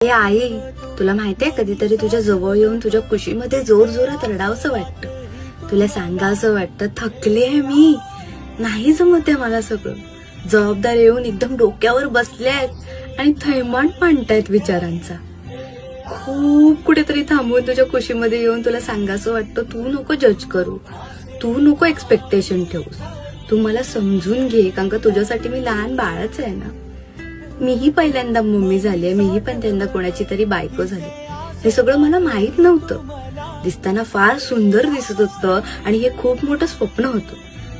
ए आई, तुला माहितीये कधीतरी तुझ्या जवळ येऊन तुझ्या खुशीमध्ये जोर जोरात रडावंसं वाटतं. तुला सांगावंसं वाटतं थकली आहे मी, नाही जमत आहे मला सगळं. जबाबदार येऊन एकदम डोक्यावर बसल्यात आणि थैमान मांडतायत विचारांचा. खूप कुठेतरी थांबून तुझ्या खुशीमध्ये येऊन तुला सांगावंसं वाटतं तू नको जज करू, तू नको एक्सपेक्टेशन ठेवूस, तू मला समजून घे, कारण का तुझ्यासाठी मी लहान बाळच आहे ना. मीही पहिल्यांदा मम्मी झाली, मीही पण त्यांना कोणाची तरी बायको झाली. हे सगळं मला माहित नव्हतं. दिसताना फार सुंदर दिसत होतं आणि हे खूप मोठं स्वप्न होतं.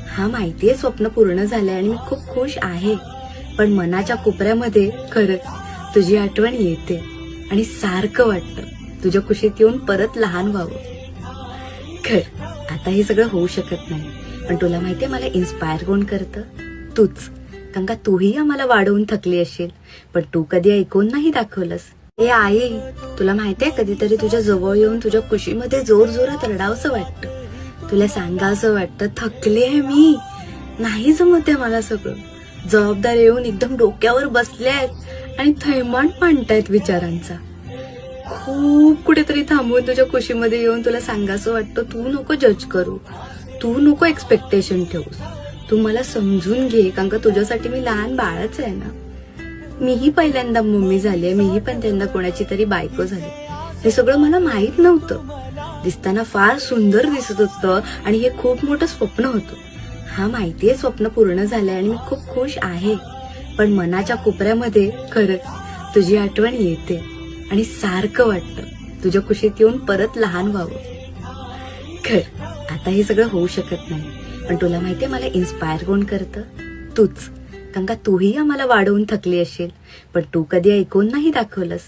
हा माहितीये स्वप्न पूर्ण झालंय आणि मी खूप खुश आहे. पण मनाच्या कोपऱ्यामध्ये खरंच तुझी आठवण येते आणि सारखं वाटतं तुझ्या खुशीत येऊन परत लहान व्हावं. खरं आता हे सगळं होऊ शकत नाही, पण तुला माहितीये मला इन्स्पायर कोण करतं? तूच. कारण का तूही आम्हाला वाढवून थकली असेल, पण तू कधी ऐकून नाही दाखवलंस. ए आई, तुला माहितीये कधीतरी तुझ्या जवळ येऊन तुझ्या खुशीमध्ये जोर जोरात रडावंसं वाटतं. तुला सांगावंसं वाटतं थकली आहे मी, नाही जमत आहे मला सगळं. जबाबदार येऊन एकदम डोक्यावर बसल्यात आणि थैमान मांडतायत विचारांचा. खूप कुठेतरी थांबून तुझ्या खुशीमध्ये येऊन तुला सांगावंसं वाटतं तू नको जज करू, तू नको एक्सपेक्टेशन ठेवूस, तू मला समजून घे, कारण का तुझ्यासाठी मी लहान बाळच आहे ना. मीही पहिल्यांदा मम्मी झाली, मीही पण त्यांना कोणाची तरी बायको झाली. हे सगळं मला माहित नव्हतं. दिसताना फार सुंदर दिसत होतं आणि हे खूप मोठं स्वप्न होतं. हा माहितीये स्वप्न पूर्ण झालंय आणि मी खूप खुश आहे. पण मनाच्या कोपऱ्यामध्ये खरंच तुझी आठवण येते आणि सारखं वाटतं तुझ्या खुशीत येऊन परत लहान व्हावं. खरं आता हे सगळं होऊ शकत नाही, पण तुला माहितीये मला इन्स्पायर कोण करतं? तूच. कारण का तूही आम्हाला वाढवून थकली असेल, पण तू कधी ऐकून नाही दाखवलंस.